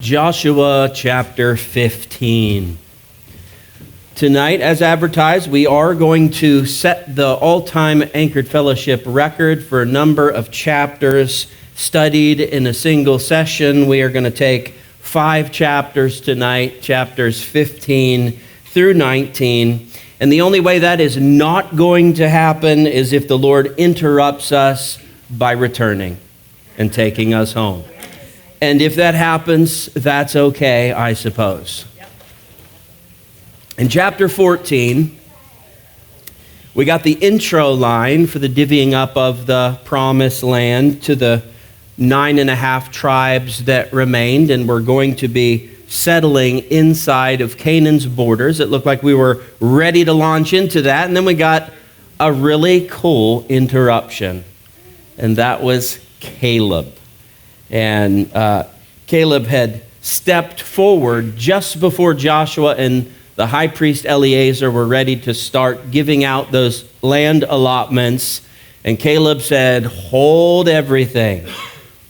Joshua chapter 15. Tonight, as advertised, we are going to set the all-time Anchored Fellowship record for a number of chapters studied in a single session. We are going to take 5 chapters tonight, chapters 15 through 19. And the only way that is not going to happen is if the Lord interrupts us by returning and taking us home. And if that happens, that's okay, I suppose. In chapter 14, we got the intro line for the divvying up of the promised land to the 9.5 tribes that remained, and we're going to be settling inside of Canaan's borders. It looked like we were ready to launch into that, and then we got a really cool interruption, and that was Caleb. And Caleb had stepped forward just before Joshua and the high priest Eleazar were ready to start giving out those land allotments. And Caleb said, "Hold everything.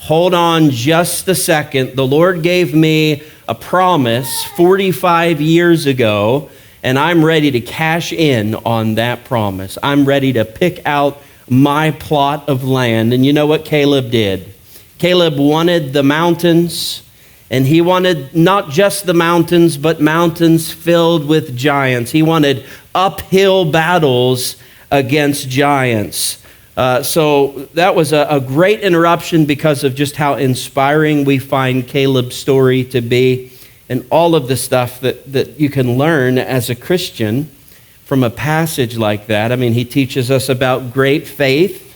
Hold on just a second. The Lord gave me a promise 45 years ago, and I'm ready to cash in on that promise. I'm ready to pick out my plot of land." And you know what Caleb did? Caleb wanted the mountains, and he wanted not just the mountains, but mountains filled with giants. He wanted uphill battles against giants. So that was a great interruption because of just how inspiring we find Caleb's story to be, and all of the stuff that you can learn as a Christian from a passage like that. I mean, he teaches us about great faith.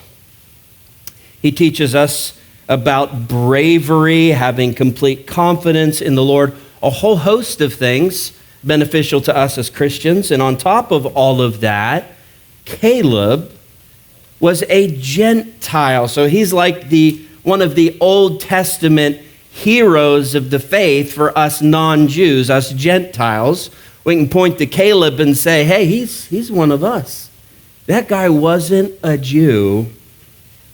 He teaches us about bravery, having complete confidence in the Lord, a whole host of things beneficial to us as Christians. And on top of all of that, Caleb was a Gentile. So he's like one of the Old Testament heroes of the faith for us non-Jews, us Gentiles. We can point to Caleb and say, hey, he's one of us. That guy wasn't a Jew,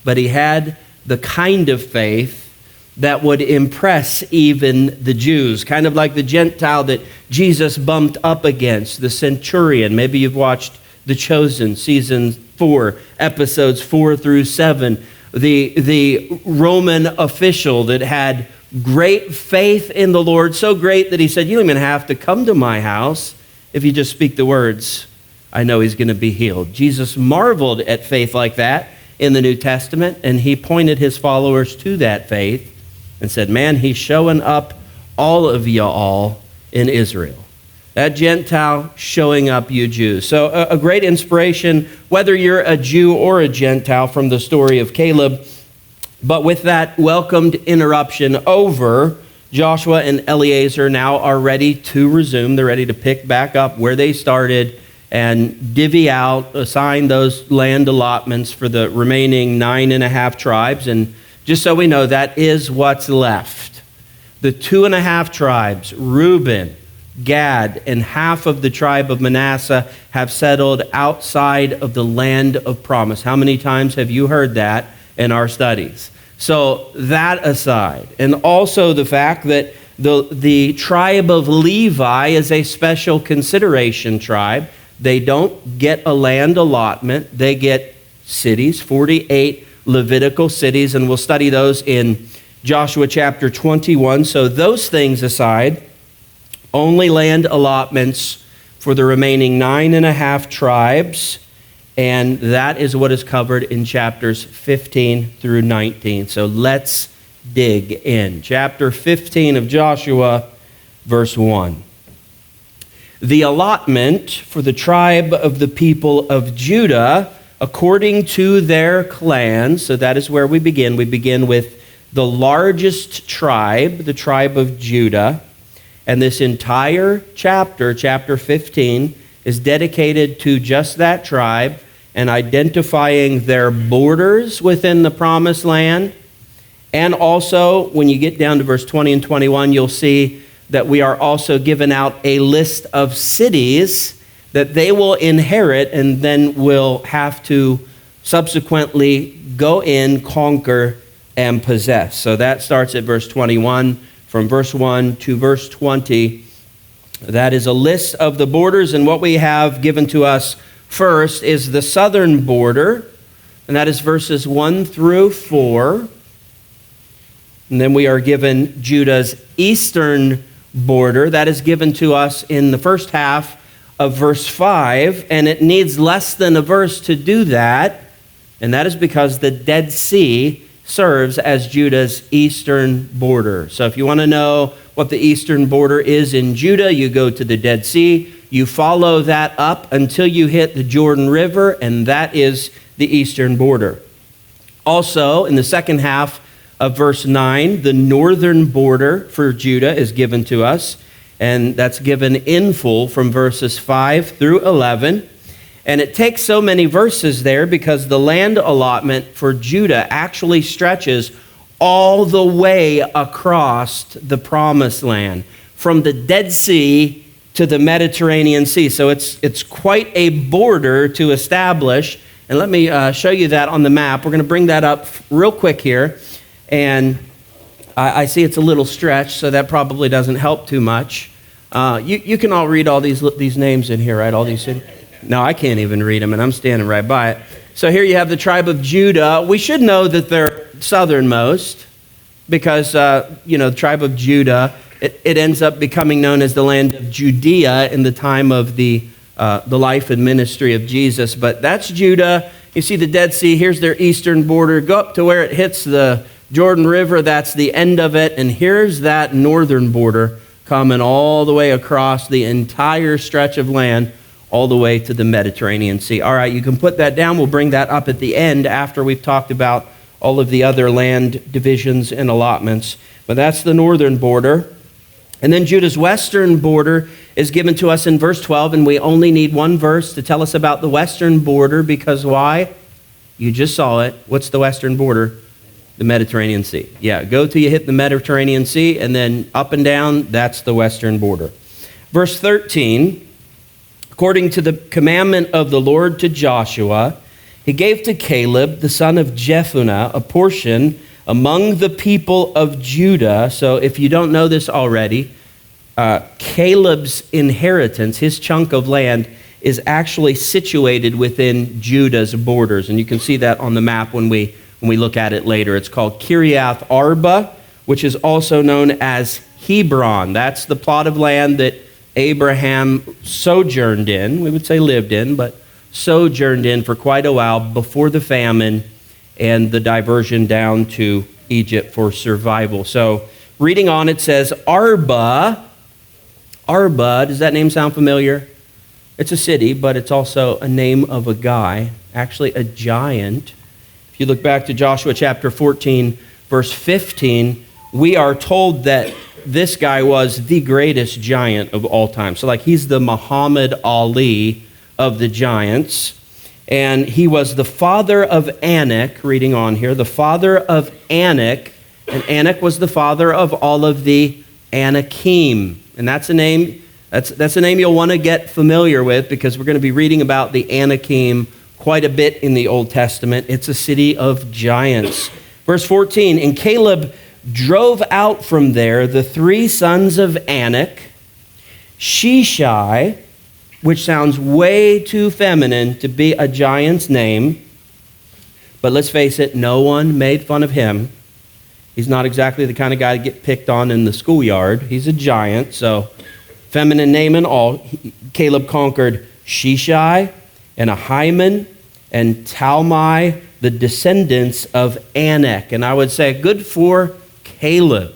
but he had the kind of faith that would impress even the Jews, kind of like the Gentile that Jesus bumped up against, the centurion. Maybe you've watched The Chosen, season 4, episodes 4 through 7. The Roman official that had great faith in the Lord, so great that he said, "You don't even have to come to my house. If you just speak the words, I know he's going to be healed." Jesus marveled at faith like that in the New Testament, and he pointed his followers to that faith and said, man, he's showing up all of y'all in Israel. That Gentile showing up you Jews. So a great inspiration, whether you're a Jew or a Gentile, from the story of Caleb. But with that welcomed interruption over, Joshua and Eleazar now are ready to resume. They're ready to pick back up where they started and divvy out, assign those land allotments for the remaining 9.5 tribes. And just so we know, that is what's left. The 2.5 tribes, Reuben, Gad, and half of the tribe of Manasseh, have settled outside of the land of promise. How many times have you heard that in our studies? So that aside, and also the fact that the tribe of Levi is a special consideration tribe. They don't get a land allotment. They get cities, 48 Levitical cities, and we'll study those in Joshua chapter 21. So those things aside, only land allotments for the remaining 9.5 tribes, and that is what is covered in chapters 15 through 19. So let's dig in. Chapter 15 of Joshua, verse 1. The allotment for the tribe of the people of Judah, according to their clans. So that is where we begin. We begin with the largest tribe, the tribe of Judah. And this entire chapter, chapter 15, is dedicated to just that tribe and identifying their borders within the promised land. And also, when you get down to verse 20 and 21, you'll see that we are also given out a list of cities that they will inherit and then will have to subsequently go in, conquer, and possess. So that starts at verse 21. from verse 1 to verse 20. That is a list of the borders, and what we have given to us first is the southern border, and that is verses 1 through 4. And then we are given Judah's eastern border. That is given to us in the first half of verse 5, and it needs less than a verse to do that, and that is because the Dead Sea serves as Judah's eastern border. So if you want to know what the eastern border is in Judah, you go to the Dead Sea, you follow that up until you hit the Jordan River, and that is the eastern border. Also, in the second half of verse 9, the northern border for Judah is given to us, and that's given in full from verses 5 through 11. And it takes so many verses there because the land allotment for Judah actually stretches all the way across the Promised Land, from the Dead Sea to the Mediterranean Sea. So it's quite a border to establish. And let me show you that on the map. We're going to bring that up real quick here. And I see it's a little stretched, so that probably doesn't help too much. You can all read all these names in here, right? All these cities. No, I can't even read them, and I'm standing right by it. So here you have the tribe of Judah. We should know that they're southernmost because, the tribe of Judah, it ends up becoming known as the land of Judea in the time of the life and ministry of Jesus. But that's Judah. You see the Dead Sea. Here's their eastern border. Go up to where it hits the Jordan River. That's the end of it. And here's that northern border coming all the way across the entire stretch of land, all the way to the Mediterranean Sea. All right, you can put that down. We'll bring that up at the end after we've talked about all of the other land divisions and allotments. But that's the northern border. And then Judah's western border is given to us in verse 12, and we only need one verse to tell us about the western border, because why? You just saw it. What's the western border? The Mediterranean Sea. Yeah, go till you hit the Mediterranean Sea, and then up and down, that's the western border. Verse 13, according to the commandment of the Lord to Joshua, he gave to Caleb, the son of Jephunneh, a portion among the people of Judah. So if you don't know this already, Caleb's inheritance, his chunk of land, is actually situated within Judah's borders. And you can see that on the map when we look at it later. It's called Kiriath Arba, which is also known as Hebron. That's the plot of land that Abraham sojourned in, we would say lived in, but sojourned in for quite a while before the famine and the diversion down to Egypt for survival. So reading on, it says Arba. Arba, does that name sound familiar? It's a city, but it's also a name of a guy, actually a giant. If you look back to Joshua chapter 14, verse 15, we are told that this guy was the greatest giant of all time. So he's the Muhammad Ali of the giants. And he was the father of Anak, reading on here, the father of Anak. And Anak was the father of all of the Anakim. And that's a name you'll want to get familiar with, because we're going to be reading about the Anakim quite a bit in the Old Testament. It's a city of giants. Verse 14, and Caleb drove out from there the three sons of Anak, Shishai, which sounds way too feminine to be a giant's name, but let's face it, no one made fun of him. He's not exactly the kind of guy to get picked on in the schoolyard. He's a giant, so feminine name and all. Caleb conquered Shishai and Ahiman and Talmai, the descendants of Anak. And I would say good for Caleb.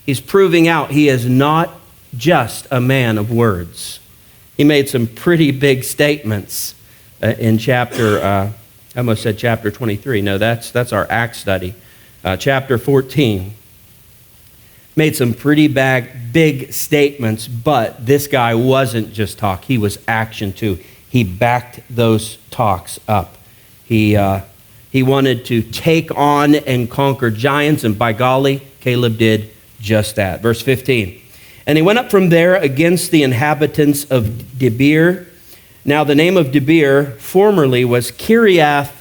He's proving out he is not just a man of words. He made some pretty big statements in chapter, I almost said chapter 23. No, that's our Acts study. Chapter 14. Made some pretty big statements, but this guy wasn't just talk. He was action too. He backed those talks up. He wanted to take on and conquer giants, and by golly, Caleb did just that. Verse 15. And he went up from there against the inhabitants of Debir. Now the name of Debir formerly was Kiriath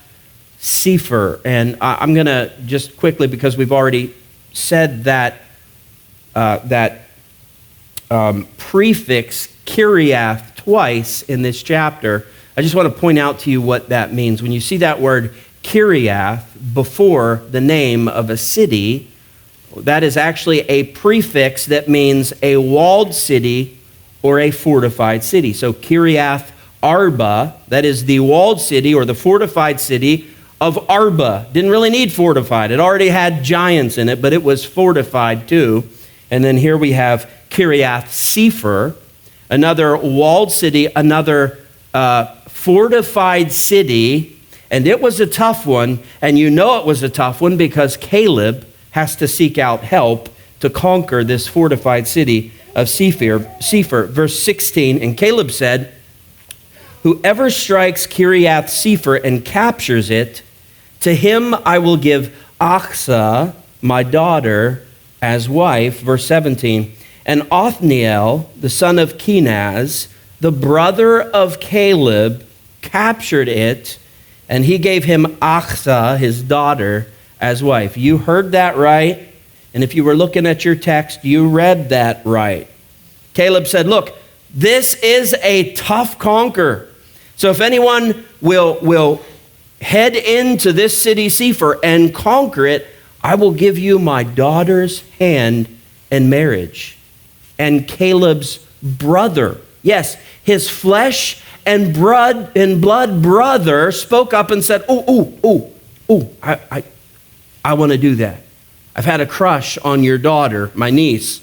Sefer. And I'm going to just quickly, because we've already said that prefix Kiriath twice in this chapter. I just want to point out to you what that means. When you see that word Kiriath before the name of a city, that is actually a prefix that means a walled city or a fortified city. So Kiriath Arba, that is the walled city or the fortified city of Arba. Didn't really need fortified. It already had giants in it, but it was fortified too. And then here we have Kiriath Sefer, another walled city, another fortified city. And it was a tough one. And you know it was a tough one because Caleb has to seek out help to conquer this fortified city of Sefer. Verse 16, and Caleb said, whoever strikes Kiriath Sefer and captures it, to him I will give Achsah, my daughter, as wife. Verse 17, and Othniel, the son of Kenaz, the brother of Caleb, captured it, and he gave him Achsah, his daughter, as wife. You heard that right. And if you were looking at your text, you read that right. Caleb said, look, this is a tough conquer. So if anyone will head into this city Sefer and conquer it, I will give you my daughter's hand in marriage. And Caleb's brother, yes, his flesh and blood brother spoke up and said, I want to do that. I've had a crush on your daughter, my niece,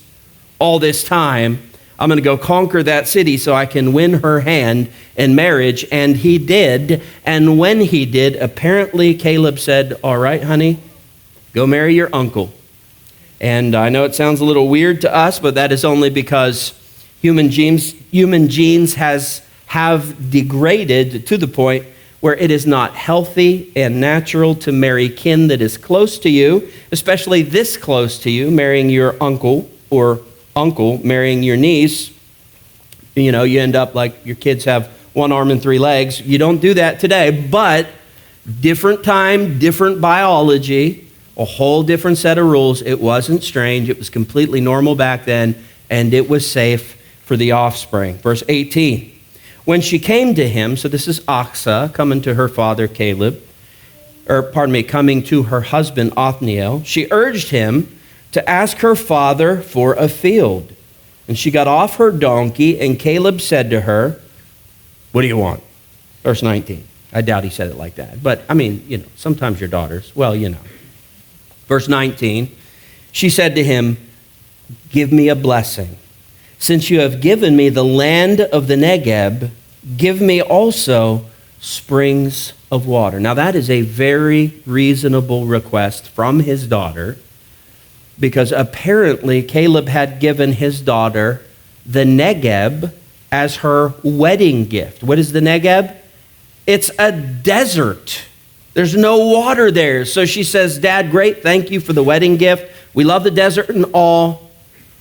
all this time. I'm going to go conquer that city so I can win her hand in marriage. And he did. And when he did, apparently Caleb said, all right, honey, go marry your uncle. And I know it sounds a little weird to us, but that is only because human genes have degraded to the point where it is not healthy and natural to marry kin that is close to you, especially this close to you, marrying your uncle or uncle marrying your niece. You know, you end up like your kids have one arm and three legs. You don't do that today, but different time, different biology, a whole different set of rules. It wasn't strange. It was completely normal back then, and it was safe for the offspring. Verse 18. When she came to him, so this is Achsah coming to her father Caleb, coming to her husband Othniel, she urged him to ask her father for a field. And she got off her donkey, and Caleb said to her, what do you want? Verse 19. I doubt he said it like that. But, I mean, you know, sometimes your daughters, well, you know. Verse 19, she said to him, give me a blessing. Since you have given me the land of the Negeb, give me also springs of water. Now that is a very reasonable request from his daughter, because apparently Caleb had given his daughter the Negeb as her wedding gift. What is the Negeb? It's a desert. There's no water there. So she says, Dad, great, thank you for the wedding gift. We love the desert and all,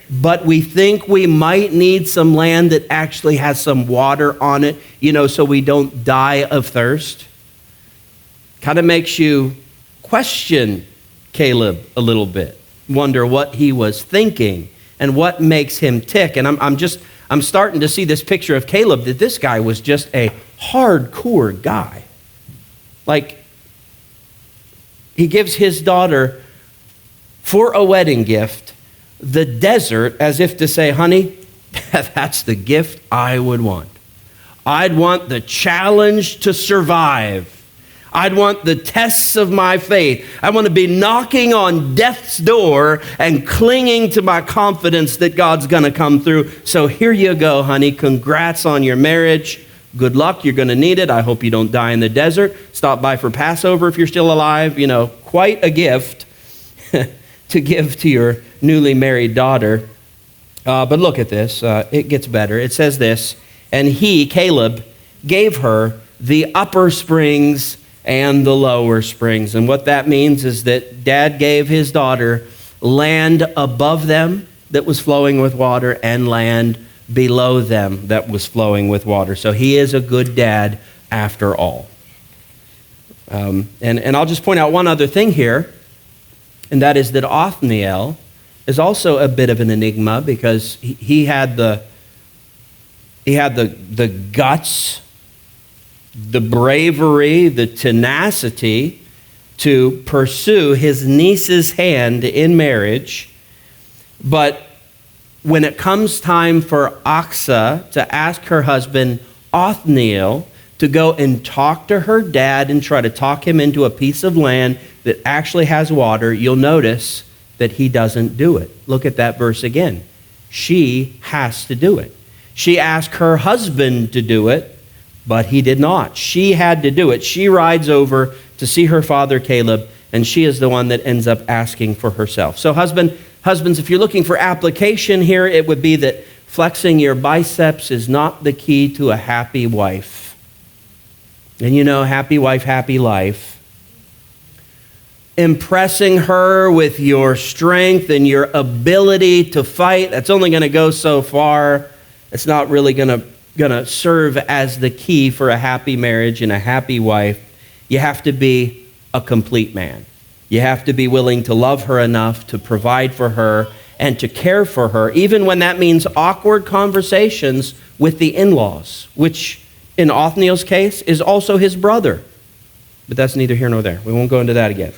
but we think we might need some land that actually has some water on it, you know, so we don't die of thirst. Kind of makes you question Caleb a little bit, wonder what he was thinking and what makes him tick. And I'm starting to see this picture of Caleb, that this guy was just a hardcore guy. Like, he gives his daughter for a wedding gift the desert, as if to say, honey, that's the gift I would want. I'd want the challenge to survive. I'd want the tests of my faith. I want to be knocking on death's door and clinging to my confidence that God's going to come through. So here you go, honey. Congrats on your marriage. Good luck. You're going to need it. I hope you don't die in the desert. Stop by for Passover if you're still alive. You know, quite a gift to give to your newly married daughter. But look at this. It gets better. It says this, and he, Caleb, gave her the upper springs and the lower springs. And what that means is that Dad gave his daughter land above them that was flowing with water and land below them that was flowing with water. So he is a good dad after all. And I'll just point out one other thing here, and that is that Othniel is also a bit of an enigma because he had the guts, the bravery, the tenacity to pursue his niece's hand in marriage. But when it comes time for Achsah to ask her husband, Othniel, to go and talk to her dad and try to talk him into a piece of land that actually has water, you'll notice that he doesn't do it. Look at that verse again. She has to do it. She asked her husband to do it, but he did not. She had to do it. She rides over to see her father Caleb, and she is the one that ends up asking for herself. So husbands, if you're looking for application here, it would be that flexing your biceps is not the key to a happy wife. And you know, happy wife, happy life. Impressing her with your strength and your ability to fight, that's only going to go so far. It's not really going to serve as the key for a happy marriage and a happy wife. You have to be a complete man. You have to be willing to love her enough to provide for her and to care for her, even when that means awkward conversations with the in-laws, which in Othniel's case is also his brother. But that's neither here nor there. We won't go into that again.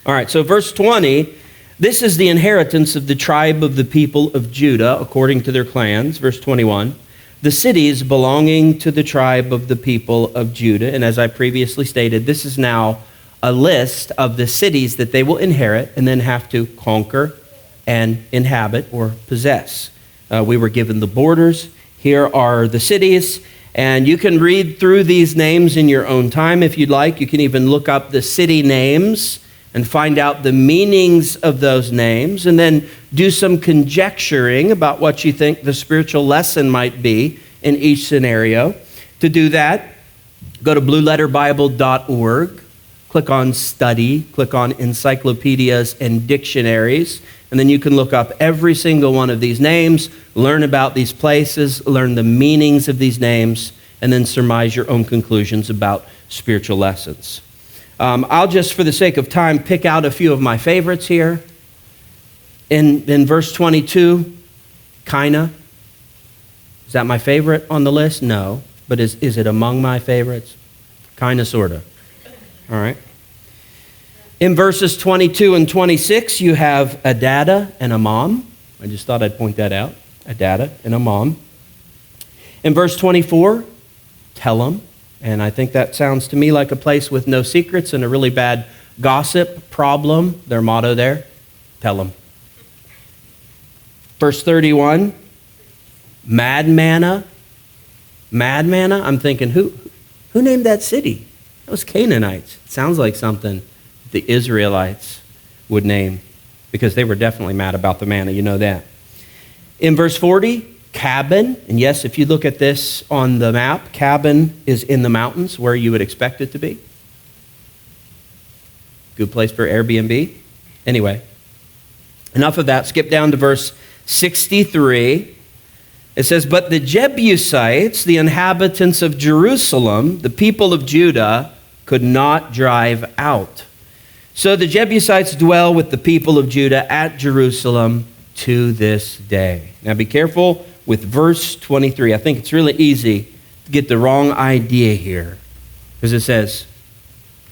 All right, so verse 20, this is the inheritance of the tribe of the people of Judah, according to their clans. Verse 21, the cities belonging to the tribe of the people of Judah. And as I previously stated, this is now a list of the cities that they will inherit and then have to conquer and inhabit or possess. We were given the borders. Here are the cities. And you can read through these names in your own time if you'd like. You can even look up the city names and find out the meanings of those names, and then do some conjecturing about what you think the spiritual lesson might be in each scenario. To do that, go to blueletterbible.org, click on study, click on encyclopedias and dictionaries, and then you can look up every single one of these names, learn about these places, learn the meanings of these names, and then surmise your own conclusions about spiritual lessons. I'll just, for the sake of time, pick out a few of my favorites here. In verse 22, Kinah. Is that my favorite on the list? No. But is it among my favorites? Kinda, sorta. All right. In verses 22 and 26, you have Adada and Amam. I just thought I'd point that out. Adada and Amam. In verse 24, Telem. And I think that sounds to me like a place with no secrets and a really bad gossip problem. Their motto there, Telem. Verse 31, Madmanna. Madmanna, I'm thinking, who named that city? That was Canaanites. It sounds like something the Israelites would name because they were definitely mad about the manna, you know that. In verse 40, Cabin, and yes, if you look at this on the map, Cabin is in the mountains where you would expect it to be. Good place for Airbnb. Anyway, enough of that. Skip down to verse 63. It says, but the Jebusites, the inhabitants of Jerusalem, the people of Judah, could not drive out. So the Jebusites dwell with the people of Judah at Jerusalem to this day. Now be careful with verse 23. I think it's really easy to get the wrong idea here because it says,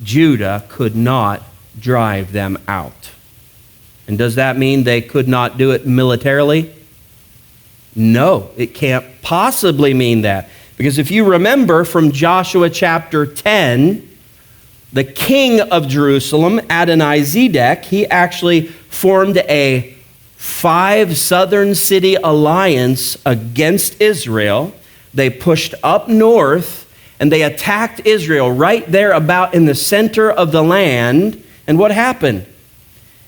Judah could not drive them out. And does that mean they could not do it militarily? No, it can't possibly mean that. Because if you remember from Joshua chapter 10, the king of Jerusalem, Adonai-Zedek, he actually formed a 5 southern city alliance against Israel. They pushed up north and they attacked Israel right there about in the center of the land. And what happened?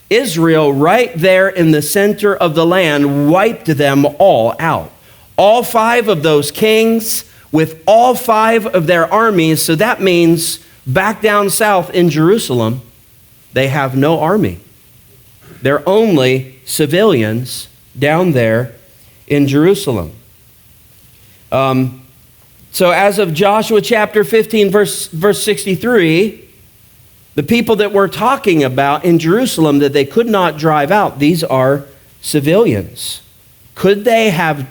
Israel right there in the center of the land wiped them all out. All 5 of those kings with all 5 of their armies. So that means back down south in Jerusalem, they have no army. They're only civilians down there in Jerusalem. So as of Joshua chapter 15, verse 63, The people that we're talking about in Jerusalem that they could not drive out, these are civilians. Could they have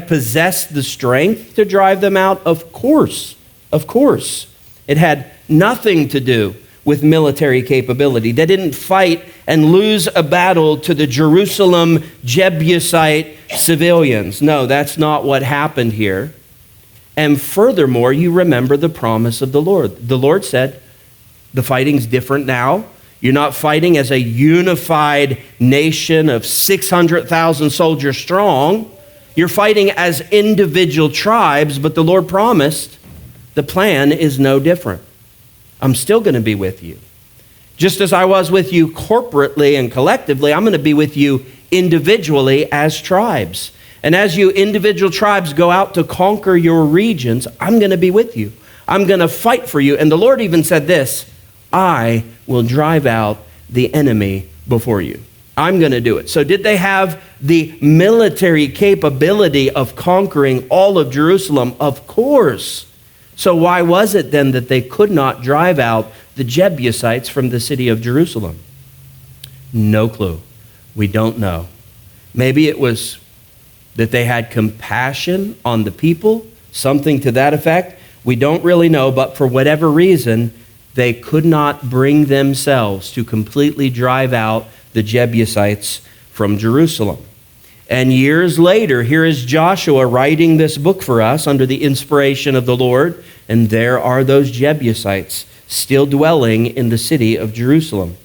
possessed the strength to drive them out? Of course. Of course. It had nothing to do with military capability. They didn't fight and lose a battle to the Jerusalem Jebusite civilians. No, that's not what happened here. And furthermore, you remember the promise of the Lord. The Lord said, the fighting's different now. You're not fighting as a unified nation of 600,000 soldiers strong. You're fighting as individual tribes, but the Lord promised the plan is no different. I'm still going to be with you. Just as I was with you corporately and collectively, I'm going to be with you individually as tribes. And as you individual tribes go out to conquer your regions, I'm going to be with you. I'm going to fight for you. And the Lord even said this, I will drive out the enemy before you. I'm going to do it. So did they have the military capability of conquering all of Jerusalem? Of course. So why was it then that they could not drive out the Jebusites from the city of Jerusalem? No clue. We don't know. Maybe it was that they had compassion on the people, something to that effect. We don't really know, but for whatever reason, they could not bring themselves to completely drive out the Jebusites from Jerusalem. And years later, here is Joshua writing this book for us under the inspiration of the Lord, and there are those Jebusites still dwelling in the city of Jerusalem.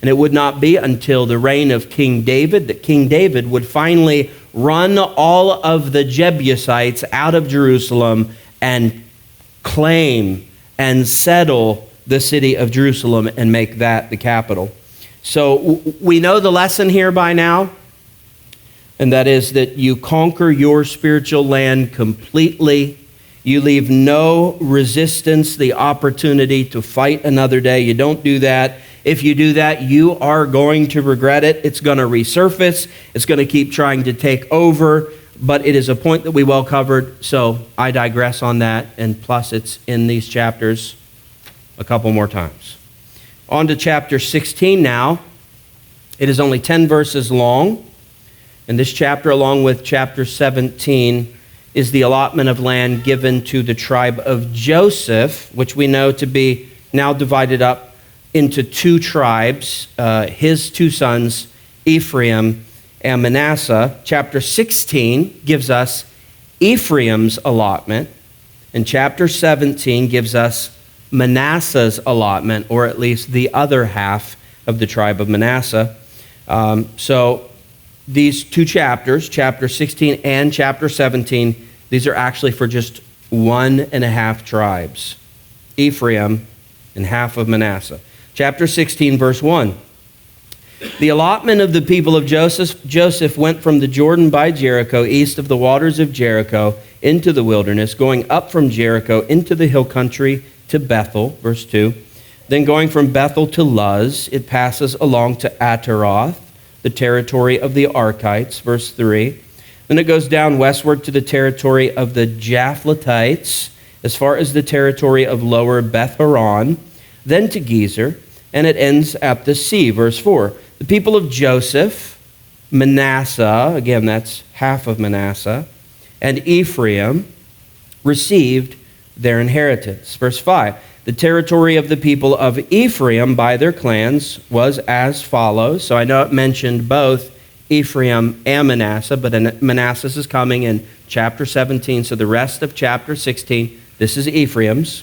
And it would not be until the reign of King David that King David would finally run all of the Jebusites out of Jerusalem and claim and settle the city of Jerusalem and make that the capital. So we know the lesson here by now, and that is that you conquer your spiritual land completely. You leave no resistance the opportunity to fight another day. You don't do that. If you do that, you are going to regret it. It's going to resurface. It's going to keep trying to take over. But it is a point that we well covered, so I digress on that. And plus, it's in these chapters a couple more times. On to chapter 16 now. It is only 10 verses long. And this chapter, along with chapter 17, is the allotment of land given to the tribe of Joseph, which we know to be now divided up into two tribes, his two sons, Ephraim and Manasseh. Chapter 16 gives us Ephraim's allotment, and chapter 17 gives us Manasseh's allotment, or at least the other half of the tribe of Manasseh. So these two chapters, chapter 16 and chapter 17, these are actually for just 1.5 tribes, Ephraim and half of Manasseh. Chapter 16, verse 1. The allotment of the people of Joseph went from the Jordan by Jericho, east of the waters of Jericho, into the wilderness, going up from Jericho into the hill country to Bethel, verse 2. Then going from Bethel to Luz, it passes along to Ataroth, the territory of the Archites, verse 3. Then it goes down westward to the territory of the Japhletites, as far as the territory of lower Beth-horon, then to Gezer, and it ends at the sea, verse 4. The people of Joseph, Manasseh, again that's half of Manasseh, and Ephraim received their inheritance. Verse 5. The territory of the people of Ephraim by their clans was as follows. So I know it mentioned both Ephraim and Manasseh, but Manasseh is coming in chapter 17. So the rest of chapter 16, this is Ephraim's.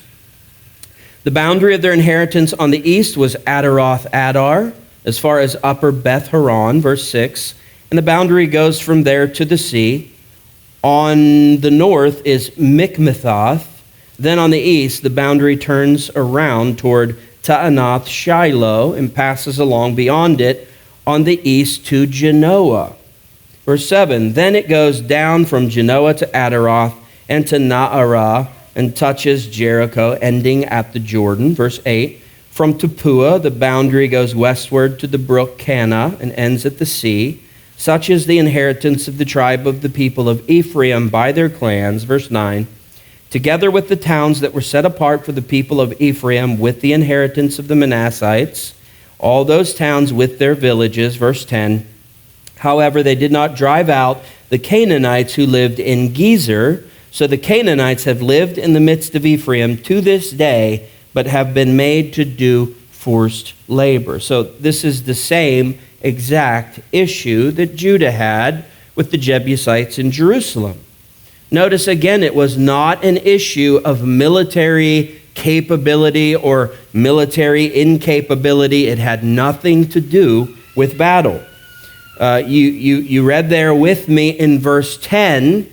The boundary of their inheritance on the east was Ataroth Adar, as far as upper Beth-horon, verse 6. And the boundary goes from there to the sea. On the north is Mikmethoth. Then on the east, the boundary turns around toward Taanath Shiloh and passes along beyond it on the east to Genoa. Verse 7, then it goes down from Genoa to Ataroth and to Naarah and touches Jericho, ending at the Jordan. Verse 8, from Tapua, the boundary goes westward to the brook Cana and ends at the sea. Such is the inheritance of the tribe of the people of Ephraim by their clans. Verse 9, together with the towns that were set apart for the people of Ephraim with the inheritance of the Manassites, all those towns with their villages. Verse 10, however, they did not drive out the Canaanites who lived in Gezer. So the Canaanites have lived in the midst of Ephraim to this day, but have been made to do forced labor. So this is the same exact issue that Judah had with the Jebusites in Jerusalem. Notice again, it was not an issue of military capability or military incapability. It had nothing to do with battle. You read there with me in verse 10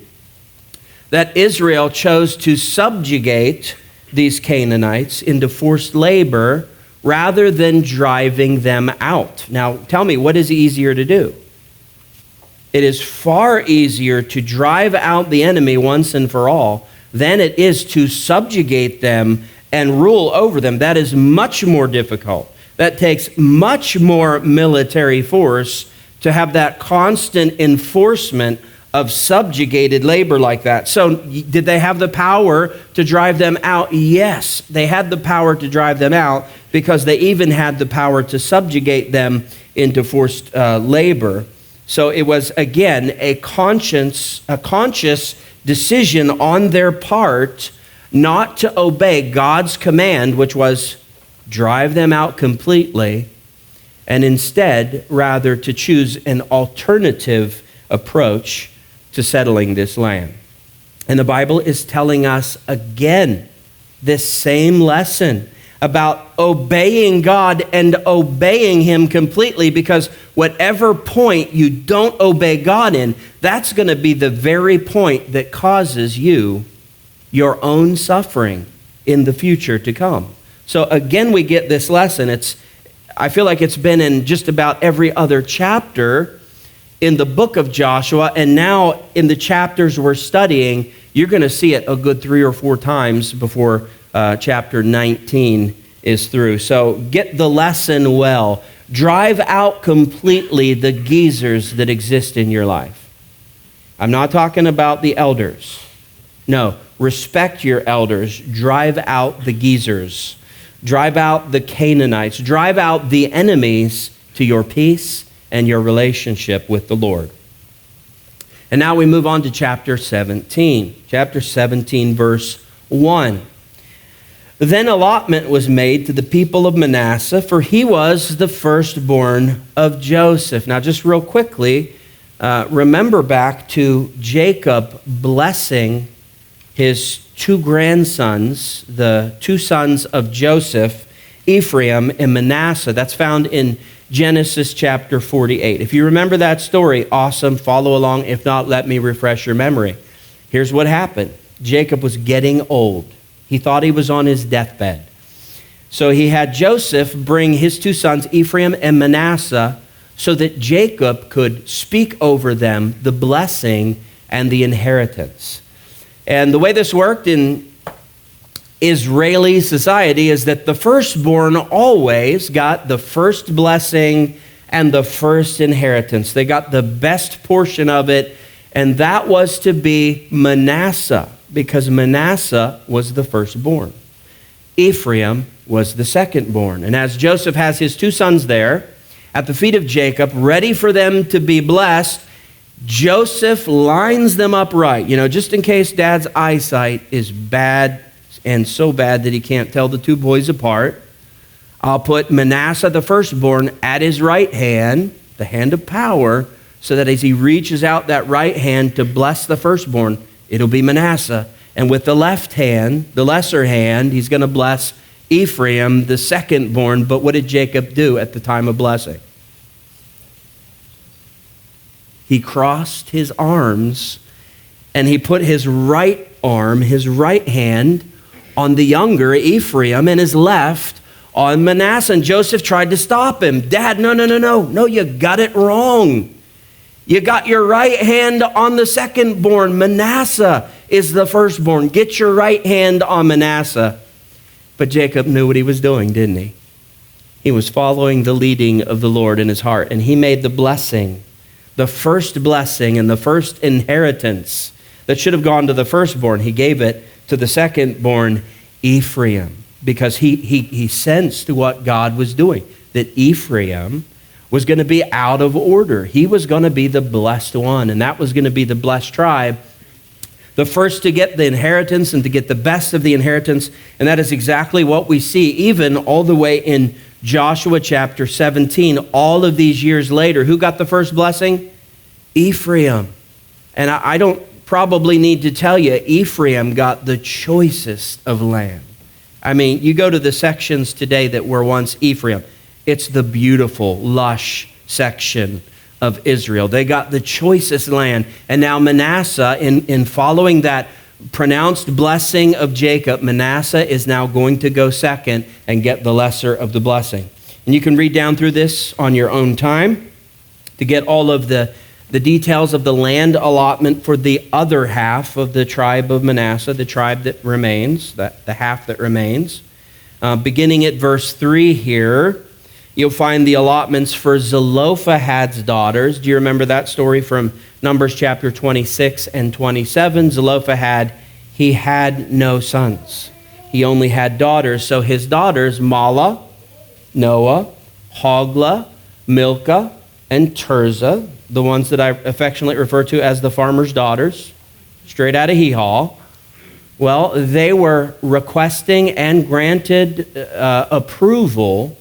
that Israel chose to subjugate these Canaanites into forced labor rather than driving them out. Now, tell me, what is easier to do? It is far easier to drive out the enemy once and for all than it is to subjugate them and rule over them. That is much more difficult. That takes much more military force to have that constant enforcement of subjugated labor like that. So did they have the power to drive them out? Yes, they had the power to drive them out because they even had the power to subjugate them into forced labor. So it was, again, a conscious decision on their part not to obey God's command, which was drive them out completely, and instead, rather, to choose an alternative approach to settling this land. And the Bible is telling us again this same lesson about obeying God and obeying Him completely, because whatever point you don't obey God in, that's going to be the very point that causes you your own suffering in the future to come. So again, we get this lesson. I feel like it's been in just about every other chapter in the book of Joshua, and now in the chapters we're studying, you're going to see it a good 3 or 4 times before chapter 19 is through. So get the lesson well. Drive out completely the geezers that exist in your life. I'm not talking about the elders. No, respect your elders. Drive out the geezers. Drive out the Canaanites. Drive out the enemies to your peace and your relationship with the Lord. And now we move on to chapter 17. Chapter 17, verse 1. Then allotment was made to the people of Manasseh, for he was the firstborn of Joseph. Now just real quickly, remember back to Jacob blessing his 2 grandsons, the 2 sons of Joseph, Ephraim and Manasseh. That's found in Genesis chapter 48. If you remember that story, awesome, follow along. If not, let me refresh your memory. Here's what happened. Jacob was getting old. He thought he was on his deathbed. So he had Joseph bring his 2 sons, Ephraim and Manasseh, so that Jacob could speak over them the blessing and the inheritance. And the way this worked in Israeli society is that the firstborn always got the first blessing and the first inheritance. They got the best portion of it, and that was to be Manasseh, because Manasseh was the firstborn. Ephraim was the secondborn. And as Joseph has his 2 sons there at the feet of Jacob, ready for them to be blessed, Joseph lines them up right. Just in case Dad's eyesight is bad and so bad that he can't tell the 2 boys apart, I'll put Manasseh, the firstborn, at his right hand, the hand of power, so that as he reaches out that right hand to bless the firstborn, it'll be Manasseh. And with the left hand, the lesser hand, he's going to bless Ephraim, the secondborn. But what did Jacob do at the time of blessing? He crossed his arms and he put his right arm, his right hand, on the younger Ephraim and his left on Manasseh. And Joseph tried to stop him. Dad, no, you got it wrong. You got your right hand on the secondborn. Manasseh is the firstborn. Get your right hand on Manasseh. But Jacob knew what he was doing, didn't he? He was following the leading of the Lord in his heart. And he made the blessing, the first blessing and the first inheritance that should have gone to the firstborn. He gave it to the second-born Ephraim, because he sensed what God was doing, that Ephraim was going to be out of order. He was going to be the blessed one, and that was going to be the blessed tribe, the first to get the inheritance and to get the best of the inheritance. And that is exactly what we see even all the way in Joshua chapter 17. All of these years later, who got the first blessing? Ephraim. And I don't probably need to tell you, Ephraim got the choicest of land. I mean, you go to the sections today that were once Ephraim. It's the beautiful, lush section of Israel. They got the choicest land. And now Manasseh, in following that pronounced blessing of Jacob, Manasseh is now going to go second and get the lesser of the blessing. And you can read down through this on your own time to get all of the details of the land allotment for the other half of the tribe of Manasseh, the tribe that remains, the half that remains. Beginning at verse 3 here, you'll find the allotments for Zelophehad's daughters. Do you remember that story from Numbers chapter 26 and 27? Zelophehad, he had no sons. He only had daughters. So his daughters, Mahlah, Noah, Hoglah, Milcah, and Tirzah, the ones that I affectionately refer to as the farmer's daughters, straight out of Hee-Haw. Well, they were requesting and granted approval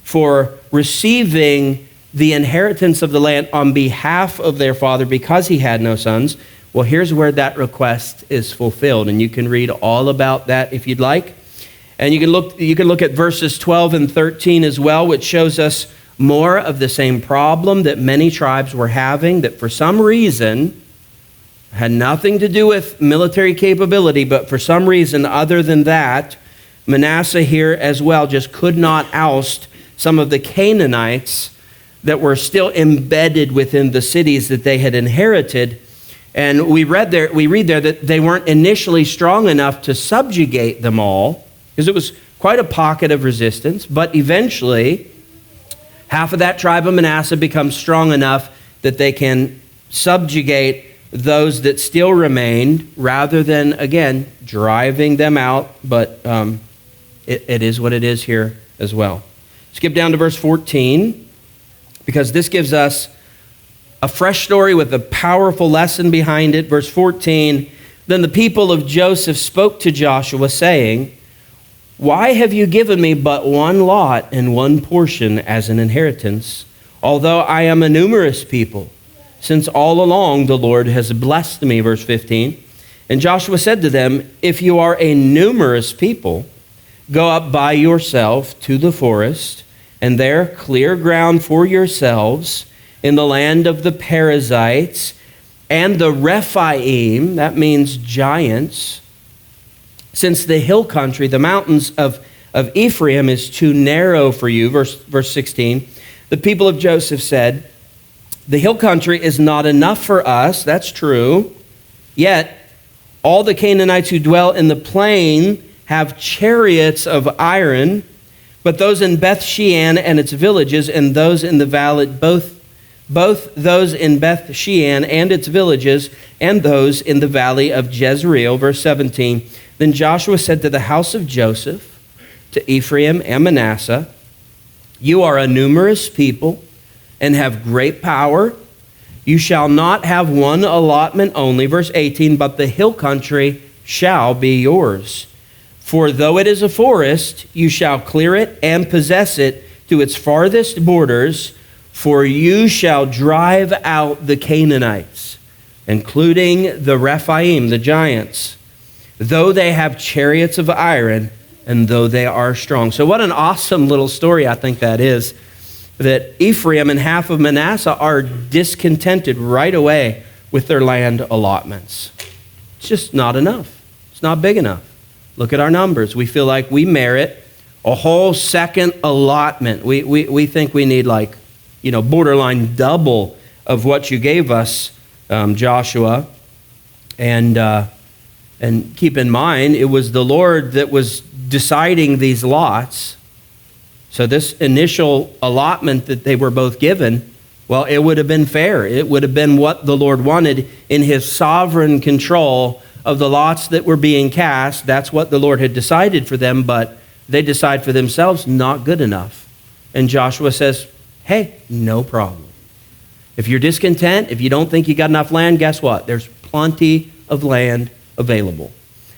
for receiving the inheritance of the land on behalf of their father because he had no sons. Well, here's where that request is fulfilled, and you can read all about that if you'd like. And you can look at verses 12 and 13 as well, which shows us more of the same problem that many tribes were having, that for some reason had nothing to do with military capability, but for some reason other than that, Manasseh here as well just could not oust some of the Canaanites that were still embedded within the cities that they had inherited. And we read there that they weren't initially strong enough to subjugate them all, because it was quite a pocket of resistance. But eventually, half of that tribe of Manasseh becomes strong enough that they can subjugate those that still remained, rather than, again, driving them out. But it is what it is here as well. Skip down to verse 14, because this gives us a fresh story with a powerful lesson behind it. Verse 14, then the people of Joseph spoke to Joshua, saying, why have you given me but one lot and one portion as an inheritance, although I am a numerous people, since all along the Lord has blessed me? Verse 15, and Joshua said to them, if you are a numerous people, go up by yourself to the forest, and there clear ground for yourselves in the land of the Perizzites and the Rephaim, that means giants, since the hill country, the mountains of Ephraim is too narrow for you. Verse 16, the people of Joseph said, the hill country is not enough for us, that's true, yet all the Canaanites who dwell in the plain have chariots of iron, but those in Beth Shean and its villages, and those in the valley, both those in Beth Shean and its villages, and those in the valley of Jezreel. Verse 17, then Joshua said to the house of Joseph, to Ephraim and Manasseh, you are a numerous people and have great power. You shall not have one allotment only. Verse 18, but the hill country shall be yours. For though it is a forest, you shall clear it and possess it to its farthest borders, for you shall drive out the Canaanites, including the Rephaim, the giants, though they have chariots of iron, and though they are strong. So what an awesome little story I think that is, that Ephraim and half of Manasseh are discontented right away with their land allotments. It's just not enough. It's not big enough. Look at our numbers. We feel like we merit a whole second allotment. We think we need borderline double of what you gave us, Joshua. And keep in mind, it was the Lord that was deciding these lots. So this initial allotment that they were both given, well, it would have been fair. It would have been what the Lord wanted in his sovereign control of the lots that were being cast. That's what the Lord had decided for them, but they decide for themselves, not good enough. And Joshua says, hey, no problem. If you're discontent, if you don't think you got enough land, guess what? There's plenty of land available.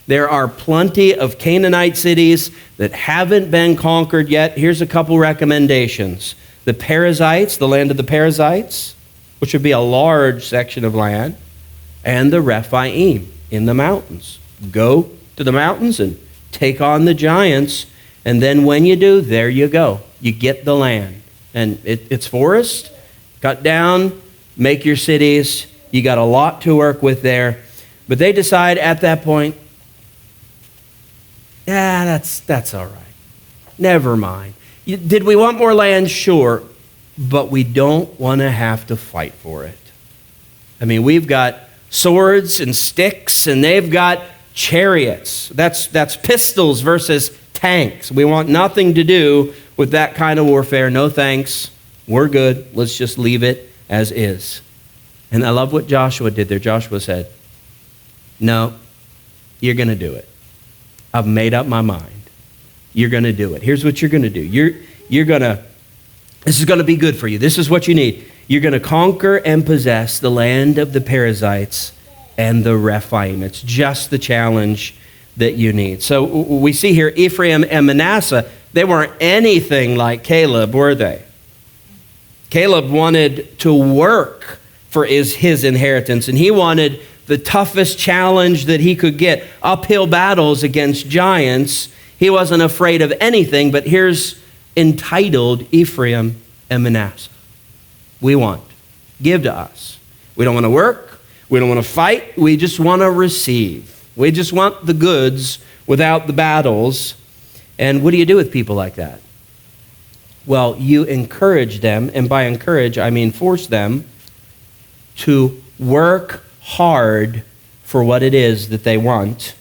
There are plenty of Canaanite cities that haven't been conquered yet. Here's a couple recommendations. The Perizzites, the land of the Perizzites, which would be a large section of land, and the Rephaim in the mountains. Go to the mountains and take on the giants, and then when you do, there you go. You get the land. And it's forest. Cut down, make your cities. You got a lot to work with there. But they decide at that point, yeah, that's all right. Never mind. Did we want more land? Sure. But we don't want to have to fight for it. I mean, we've got swords and sticks, and they've got chariots. That's pistols versus tanks. We want nothing to do with that kind of warfare. No thanks. We're good. Let's just leave it as is. And I love what Joshua did there. Joshua said, no, you're going to do it. I've made up my mind. You're going to do it. Here's what you're going to do. You're going to, this is going to be good for you. This is what you need. You're going to conquer and possess the land of the Perizzites and the Rephaim. It's just the challenge that you need. So we see here Ephraim and Manasseh, they weren't anything like Caleb, were they? Caleb wanted to work for his inheritance, and he wanted the toughest challenge that he could get, uphill battles against giants. He wasn't afraid of anything, but here's entitled Ephraim and Manasseh. We want. Give to us. We don't want to work. We don't want to fight. We just want to receive. We just want the goods without the battles. And what do you do with people like that? Well, you encourage them, and by encourage, I mean force them to work hard for what it is that they want.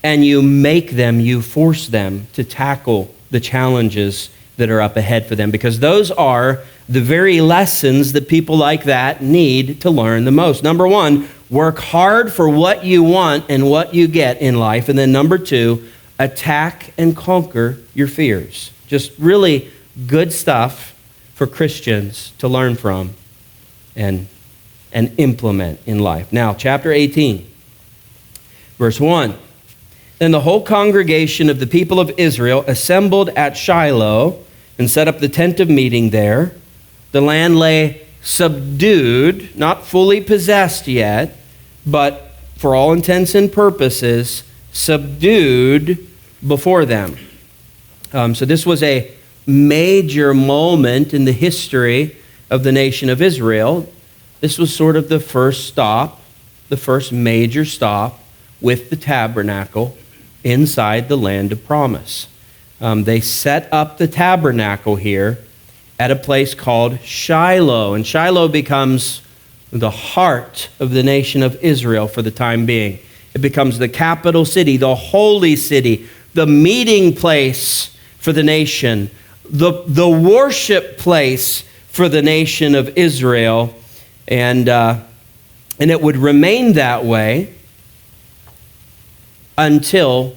And you force them to tackle the challenges that are up ahead for them, because those are the very lessons that people like that need to learn the most. Number one, work hard for what you want and what you get in life. And then number two, attack and conquer your fears. Just really good stuff for Christians to learn from and implement in life. Now, chapter 18, verse 1. Then the whole congregation of the people of Israel assembled at Shiloh and set up the tent of meeting there. The land lay subdued, not fully possessed yet, but for all intents and purposes, subdued before them. So this was a major moment in the history of the nation of Israel. This was sort of the first stop, the first major stop with the tabernacle inside the land of promise. They set up the tabernacle here at a place called Shiloh. And Shiloh becomes the heart of the nation of Israel for the time being. It becomes the capital city, the holy city, the meeting place for the nation, the worship place for the nation of Israel. And it would remain that way until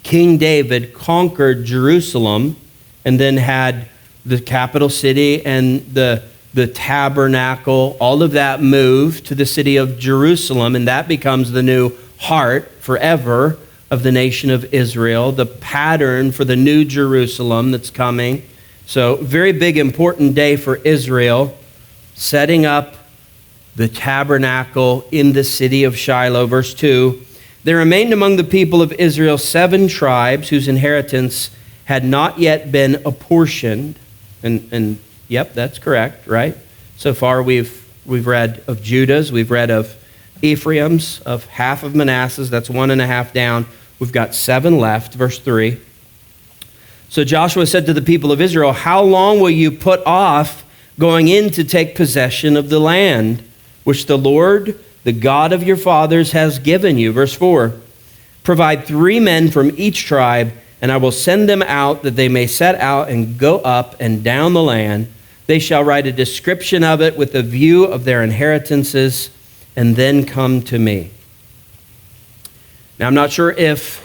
King David conquered Jerusalem and then had the capital city and the tabernacle, all of that moved to the city of Jerusalem, and that becomes the new heart forever of the nation of Israel, the pattern for the new Jerusalem that's coming. So very big, important day for Israel, setting up the tabernacle in the city of Shiloh. Verse 2, there remained among the people of Israel 7 tribes whose inheritance had not yet been apportioned. And yep, that's correct, right? So far we've read of Judah's, we've read of Ephraim's, of half of Manasseh's, that's 1.5 down. We've got 7 left, verse 3. So Joshua said to the people of Israel, how long will you put off going in to take possession of the land which the Lord, the God of your fathers, has given you? Verse 4, provide 3 men from each tribe, and I will send them out that they may set out and go up and down the land. They shall write a description of it with a view of their inheritances and then come to me. Now, I'm not sure if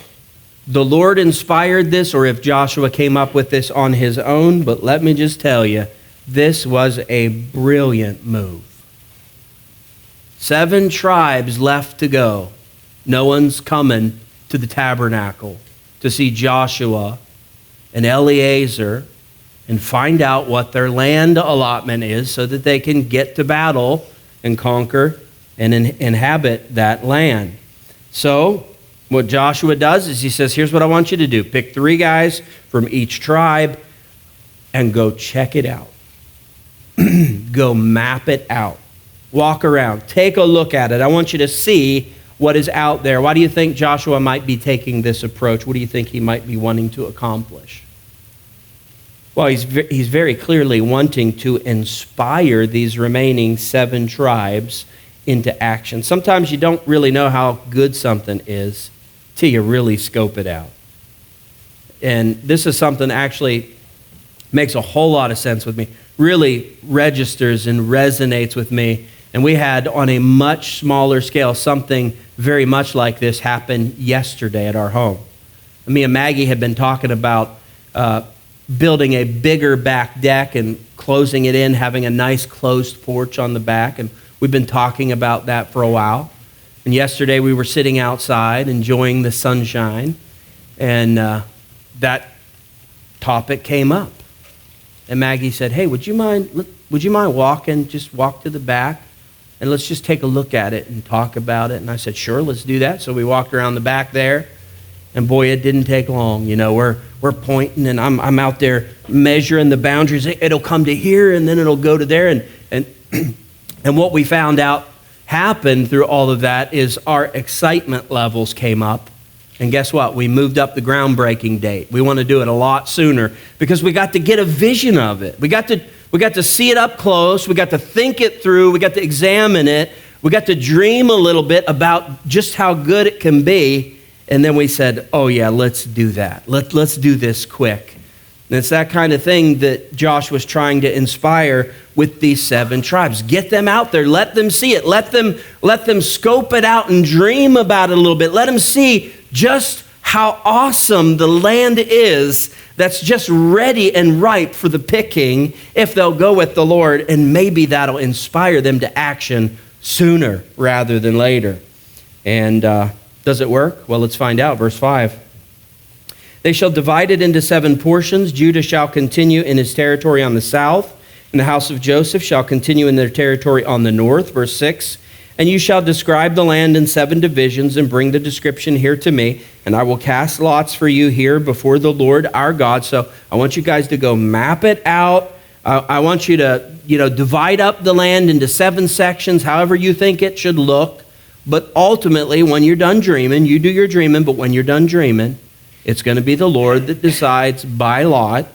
the Lord inspired this or if Joshua came up with this on his own, but let me just tell you, this was a brilliant move. 7 tribes left to go. No one's coming to the tabernacle to see Joshua and Eleazar and find out what their land allotment is so that they can get to battle and conquer and inhabit that land. So what Joshua does is he says, here's what I want you to do. Pick 3 guys from each tribe and go check it out. Go map it out. Walk around. Take a look at it. I want you to see what is out there. Why do you think Joshua might be taking this approach? What do you think he might be wanting to accomplish? Well, he's very clearly wanting to inspire these remaining 7 tribes into action. Sometimes you don't really know how good something is till you really scope it out. And this is something that actually makes a whole lot of sense with me, really registers and resonates with me. And we had, on a much smaller scale, something very much like this happen yesterday at our home. Me and Maggie had been talking about building a bigger back deck and closing it in, having a nice closed porch on the back. And we've been talking about that for a while. And yesterday we were sitting outside enjoying the sunshine, and that topic came up. And Maggie said, hey, would you mind walking, just walk to the back, and let's just take a look at it and talk about it? And I said, sure, let's do that. So we walked around the back there, and boy, it didn't take long. You know, we're pointing, and I'm out there measuring the boundaries. It'll come to here, and then it'll go to there. And what we found out happened through all of that is our excitement levels came up. And guess what? We moved up the groundbreaking date. We want to do it a lot sooner because we got to get a vision of it. We got to see it up close. We got to think it through. We got to examine it. We got to dream a little bit about just how good it can be. And then we said, oh yeah, let's do that. Let's do this quick. And it's that kind of thing that Josh was trying to inspire with these 7 tribes. Get them out there. Let them see it. Let them scope it out and dream about it a little bit. Let them see just how awesome the land is that's just ready and ripe for the picking if they'll go with the Lord, and maybe that'll inspire them to action sooner rather than later. And does it work? Well, let's find out. Verse 5. They shall divide it into 7 portions. Judah shall continue in his territory on the south, and the house of Joseph shall continue in their territory on the north. Verse 6. And you shall describe the land in 7 divisions and bring the description here to me, and I will cast lots for you here before the Lord our God. So I want you guys to go map it out. I want you to, divide up the land into 7 sections, however you think it should look. But ultimately, when you're done dreaming, you do your dreaming, but when you're done dreaming, it's going to be the Lord that decides by lot.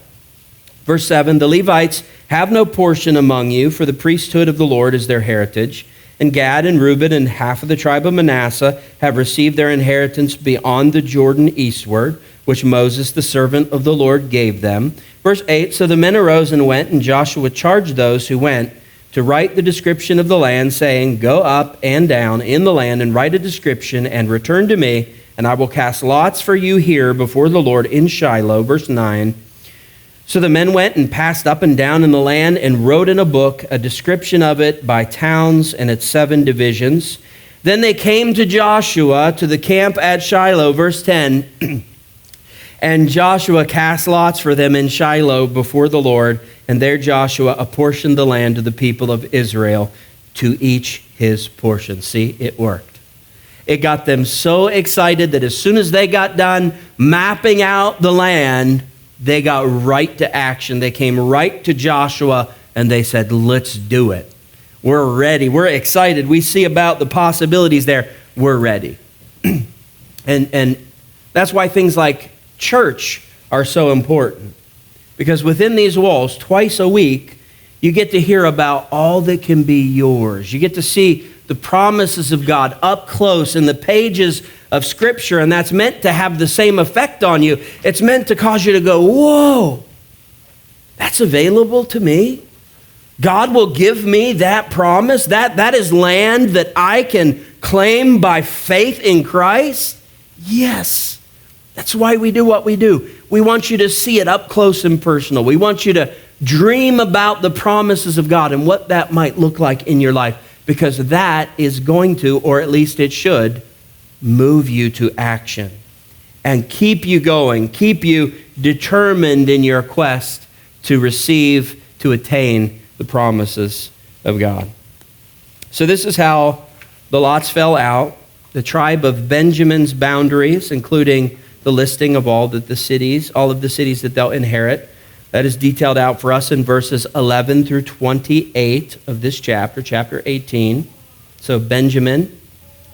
Verse 7, the Levites have no portion among you, for the priesthood of the Lord is their heritage. And Gad and Reuben and half of the tribe of Manasseh have received their inheritance beyond the Jordan eastward, which Moses, the servant of the Lord, gave them. Verse 8, so the men arose and went, and Joshua charged those who went to write the description of the land, saying, go up and down in the land and write a description and return to me, and I will cast lots for you here before the Lord in Shiloh. Verse 9, so the men went and passed up and down in the land and wrote in a book a description of it by towns and its 7 divisions. Then they came to Joshua to the camp at Shiloh. Verse 10, and Joshua cast lots for them in Shiloh before the Lord, and there Joshua apportioned the land to the people of Israel, to each his portion. See, it worked. It got them so excited that as soon as they got done mapping out the land, they got right to action. They came right to Joshua and they said, let's do it. We're ready. We're excited. We see about the possibilities there. We're ready. And that's why things like church are so important. Because within these walls, twice a week, you get to hear about all that can be yours. You get to see the promises of God up close in the pages of Scripture, and that's meant to have the same effect on you. It's meant to cause you to go, whoa, that's available to me? God will give me that promise. That is land that I can claim by faith in Christ. Yes. That's why we do what we do. We want you to see it up close and personal. We want you to dream about the promises of God and what that might look like in your life, because that is going to, or at least it should, move you to action and keep you going, keep you determined in your quest to receive, to attain the promises of God. So this is how the lots fell out. The tribe of Benjamin's boundaries, including the listing of all of the cities that they'll inherit. That is detailed out for us in verses 11 through 28 of this chapter, chapter 18. So Benjamin,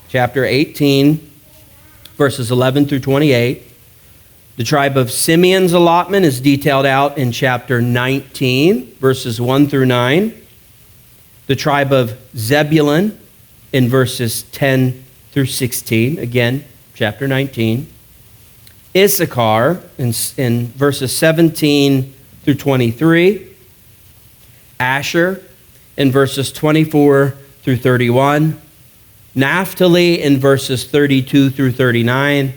chapter 18, verses 11 through 28. The tribe of Simeon's allotment is detailed out in chapter 19, verses 1 through 9. The tribe of Zebulun in verses 10 through 16, again, chapter 19. Issachar in verses 17 through 23. Asher in verses 24 through 31. Naphtali in verses 32 through 39.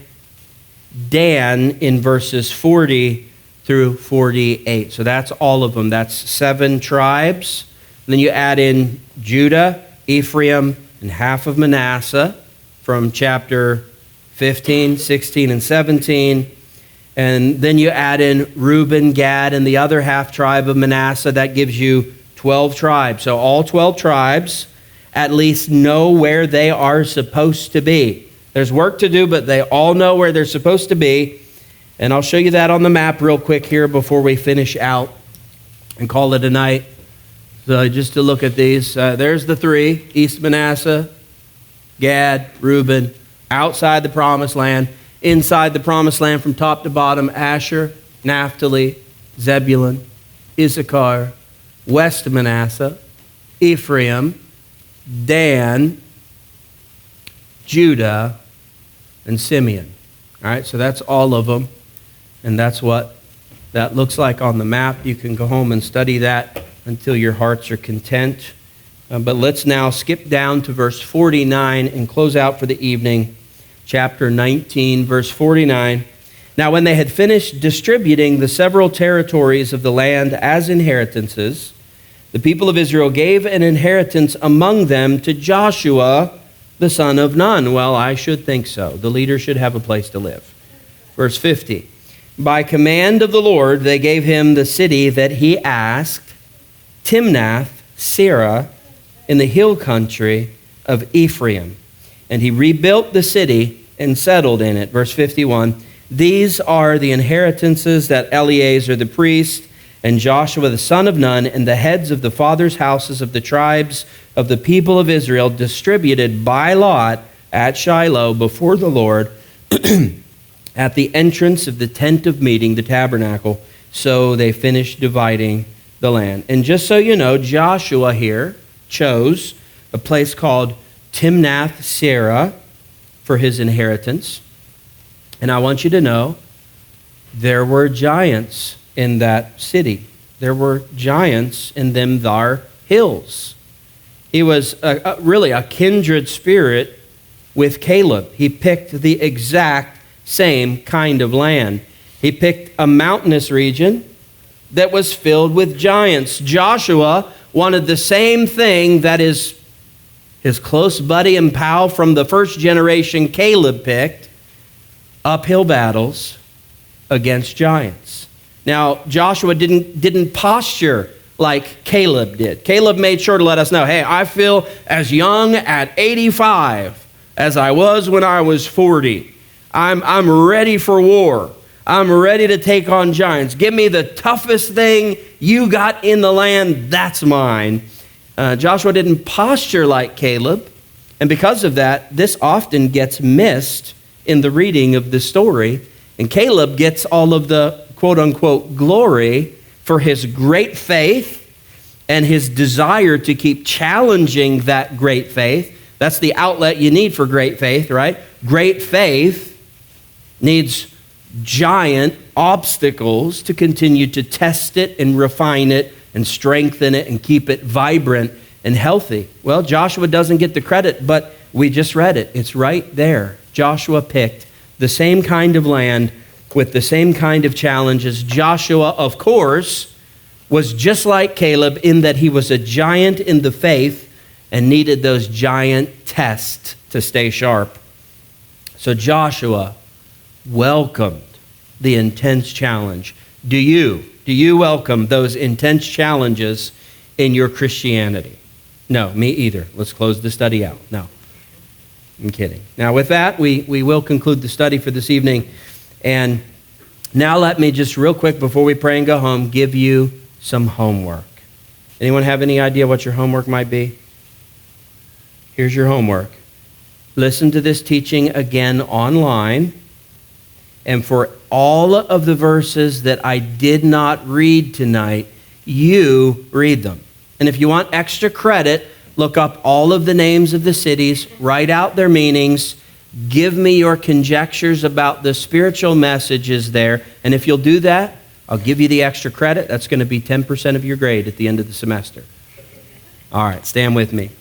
Dan in verses 40 through 48. So that's all of them. That's 7 tribes. And then you add in Judah, Ephraim, and half of Manasseh from chapter 15, 16, and 17. And then you add in Reuben, Gad, and the other half tribe of Manasseh. That gives you 12 tribes. So all 12 tribes at least know where they are supposed to be. There's work to do, but they all know where they're supposed to be. And I'll show you that on the map real quick here before we finish out and call it a night. So just to look at these, there's the 3, East Manasseh, Gad, Reuben, outside the promised land. Inside the promised land from top to bottom, Asher, Naphtali, Zebulun, Issachar, West Manasseh, Ephraim, Dan, Judah, and Simeon. All right, so that's all of them. And that's what that looks like on the map. You can go home and study that until your hearts are content. But let's now skip down to verse 49 and close out for the evening. Chapter 19, verse 49. Now when they had finished distributing the several territories of the land as inheritances, the people of Israel gave an inheritance among them to Joshua, the son of Nun. Well, I should think so. The leader should have a place to live. Verse 50. By command of the Lord, they gave him the city that he asked, Timnath-Serah, in the hill country of Ephraim. And he rebuilt the city and settled in it. Verse 51. These are the inheritances that Eleazar the priest and Joshua the son of Nun and the heads of the fathers' houses of the tribes of the people of Israel distributed by lot at Shiloh before the Lord at the entrance of the tent of meeting, the tabernacle. So they finished dividing the land. And just so you know, Joshua here chose a place called Timnath-Serah for his inheritance. And I want you to know there were giants in that city. There were giants in them thar hills. He was really a kindred spirit with Caleb. He picked the exact same kind of land. He picked a mountainous region that was filled with giants. Joshua wanted the same thing that his close buddy and pal from the first generation, Caleb, picked: uphill battles against giants. Now, Joshua didn't posture like Caleb did. Caleb made sure to let us know, hey, I feel as young at 85 as I was when I was 40. I'm ready for war. I'm ready to take on giants. Give me the toughest thing you got in the land, that's mine. Joshua didn't posture like Caleb, and because of that, this often gets missed in the reading of the story, and Caleb gets all of the quote-unquote glory for his great faith and his desire to keep challenging that great faith. That's the outlet you need for great faith, right? Great faith needs giant obstacles to continue to test it and refine it and strengthen it and keep it vibrant and healthy. Well, Joshua doesn't get the credit, but we just read it. It's right there. Joshua picked the same kind of land with the same kind of challenges. Joshua, of course, was just like Caleb in that he was a giant in the faith and needed those giant tests to stay sharp. So Joshua welcomed the intense challenge. Do you welcome those intense challenges in your Christianity? No, me either. Let's close the study out. No, I'm kidding. Now with that, we will conclude the study for this evening. And now let me just real quick before we pray and go home, give you some homework. Anyone have any idea what your homework might be? Here's your homework. Listen to this teaching again online. And for all of the verses that I did not read tonight, you read them. And if you want extra credit, look up all of the names of the cities, write out their meanings, give me your conjectures about the spiritual messages there. And if you'll do that, I'll give you the extra credit. That's going to be 10% of your grade at the end of the semester. All right, stand with me.